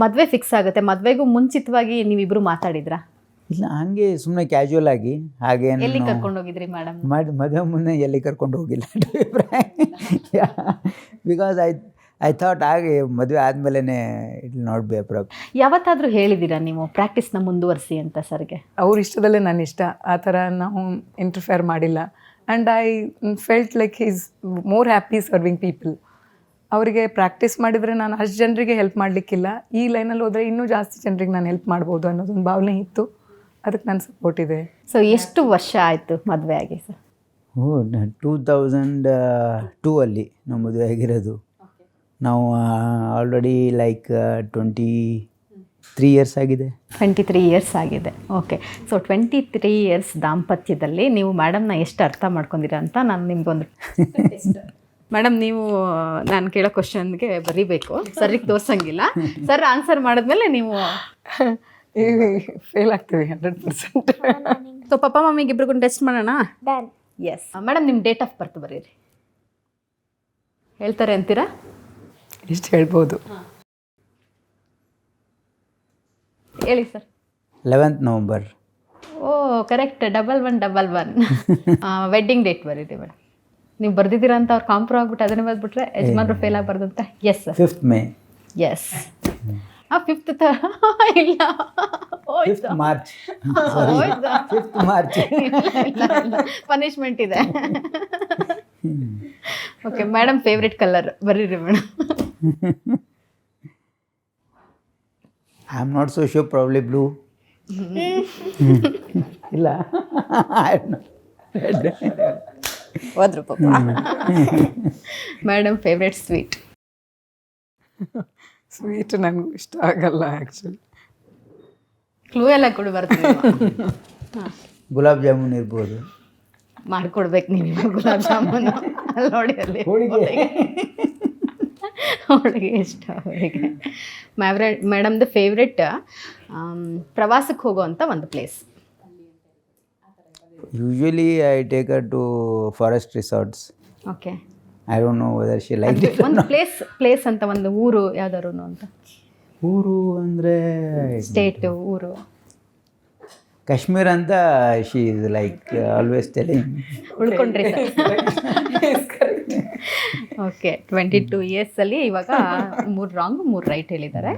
ಮದುವೆ ಫಿಕ್ಸ್ ಆಗುತ್ತೆ, ಮದುವೆಗೂ ಮುಂಚಿತವಾಗಿ ನೀವಿಬ್ರು ಮಾತಾಡಿದ್ರಾ? ಇಲ್ಲ, ಹಂಗೆ ಸುಮ್ಮನೆ ಕ್ಯಾಶುವಲ್ ಆಗಿ ಹಾಗೆ ಎಲ್ಲಿ ಕರ್ಕೊಂಡು ಹೋಗಿದ್ರಿ ಮೇಡಮ್? ಮದುವೆ ಮುನ್ನೆ ಎಲ್ಲಿ ಕರ್ಕೊಂಡು ಹೋಗಿಲ್ಲ. ಬಿಕಾಸ್ ಐ ಥಾಟ್ ಹಾಗೆ ಮದುವೆ ಆದಮೇಲೆ ಇಟ್ ನಾಟ್ ಬಿ ಅಪ್ರಾಪ್. ಯಾವತ್ತಾದರೂ ಹೇಳಿದ್ದೀರಾ ನೀವು ಪ್ರಾಕ್ಟೀಸ್ನ ಮುಂದುವರಿಸಿ ಅಂತ ಸರ್ಗೆ? ಅವ್ರ ಇಷ್ಟದಲ್ಲೇ ನನ್ನ ಇಷ್ಟ, ಆ ಥರ ನಾವು ಇಂಟರ್ಫೇರ್ ಮಾಡಿಲ್ಲ. And I felt like is more happy serving people. ಅವರಿಗೆ ಪ್ರಾಕ್ಟೀಸ್ ಮಾಡಿದರೆ ನಾನು ಅಷ್ಟು ಜನರಿಗೆ ಹೆಲ್ಪ್ ಮಾಡಲಿಕ್ಕಿಲ್ಲ, ಈ ಲೈನಲ್ಲಿ ಹೋದರೆ ಇನ್ನೂ ಜಾಸ್ತಿ ಜನರಿಗೆ ನಾನು ಹೆಲ್ಪ್ ಮಾಡ್ಬೋದು ಅನ್ನೋದೊಂದು ಭಾವನೆ ಇತ್ತು. ಅದಕ್ಕೆ ನನ್ನ ಸಪೋರ್ಟ್ ಇದೆ. ಸೊ ಎಷ್ಟು ವರ್ಷ ಆಯಿತು ಮದುವೆ ಆಗಿ ಸರ್? 2002 ಅಲ್ಲಿ ನಾವು ಮದುವೆ ಆಗಿರೋದು. ನಾವು ಆಲ್ರೆಡಿ ಲೈಕ್ 23 ಇಯರ್ಸ್ ಆಗಿದೆ. 23 ಇಯರ್ಸ್ ಆಗಿದೆ. ಓಕೆ. ಸೊ 23 ಇಯರ್ಸ್ ದಾಂಪತ್ಯದಲ್ಲಿ ನೀವು ಮೇಡಮ್ನ ಎಷ್ಟು ಅರ್ಥ ಮಾಡ್ಕೊಂಡಿರ ಅಂತ ನಾನು ನಿಮ್ಗೊಂದು ಮೇಡಮ್, ನೀವು ನಾನು ಕೇಳೋ ಕ್ವಶನ್ಗೆ ಬರೀಬೇಕು, ಸರಿಗೆ ತೋರ್ಸಂಗಿಲ್ಲ. ಸರ್ ಆನ್ಸರ್ ಮಾಡಿದ್ಮೇಲೆ ನೀವು ಫೇಲ್ ಆಗ್ತೀವಿ 100%. ಸೊ ಪಪ್ಪ ಮಮ್ಮಿಗೆ ಇಬ್ರಿಗೂ ಟೆಸ್ಟ್ ಮಾಡೋಣ? ಎಸ್ ಮೇಡಮ್, ನಿಮ್ಮ ಡೇಟ್ ಆಫ್ ಬರ್ತ್ ಬರೀರಿ. ಹೇಳ್ತಾರೆ ಅಂತೀರಾ? ಇಷ್ಟು ಹೇಳ್ಬೋದು. ಹೇಳಿ sir. 11th November. Oh correct, 1111. Wedding date ಬರೀರಿ ಮೇಡಮ್. ನೀವು ಬರ್ದಿದ್ದೀರಾ ಅಂತ ಅವ್ರು ಕಾಂಪ್ರೋ ಆಗ್ಬಿಟ್ಟು ಅದನ್ನೇ ಬರ್ಬಿಟ್ರೆ ಯಜಮಾನ್ರು ಫೇಲ್ ಆಗಬಾರ್ದಂತ. Yes sir. 5th May. Yes. 5th ಇಲ್ಲ, 5th March. 5th March. Punishment ಇದೆ. ಓಕೆ ಮೇಡಮ್, ಫೇವ್ರೆಟ್ ಕಲರ್ ಬರೀರಿ madam. I am not so sure, probably blue. ಇಲ್ಲ, ಹೋದ್ರು ಪಾಪ. Madam, favourite sweet? ಸ್ವೀಟ್ ನನಗೂ ಇಷ್ಟ ಆಗಲ್ಲ ಆ್ಯಕ್ಚುಲಿ. ಕ್ಲೂ ಎಲ್ಲ ಕೊಡು ಬರ್ತೀವಿ. ಗುಲಾಬ್ ಜಾಮೂನ್ ಇರ್ಬೋದು. ಮಾಡಿಕೊಡ್ಬೇಕು ನೀವು ಗುಲಾಬ್ ಜಾಮೂನು. ಅಲ್ಲಿ ನೋಡಿ, ಅಲ್ಲಿ ಅವಳಿಗೆ ಇಷ್ಟ. ಅವರಿಗೆ ಮೇಡಮ್ದು ಫೇವ್ರೆಟ್ ಪ್ರವಾಸಕ್ಕೆ ಹೋಗೋವಂಥ ಒಂದು place? Usually I take her to forest resorts. Okay. I don't know whether she liked it. ಒಂದು ಪ್ಲೇಸ್ ಅಂತ, ಒಂದು ಊರು ಯಾವ್ದಾರು ಅಂತ? ಊರು ಅಂದರೆ ಸ್ಟೇಟು, ಊರು? ಕಾಶ್ಮೀರ ಅಂತ she is like always telling. ಉಳ್ಕೊಂಡ್ರಿ ಸರ್. ಓಕೆ. 22 ಇಯರ್ಸಲ್ಲಿ ಇವಾಗ 3 ರಾಂಗ್ 3 ರೈಟ್ ಹೇಳಿದ್ದಾರೆ.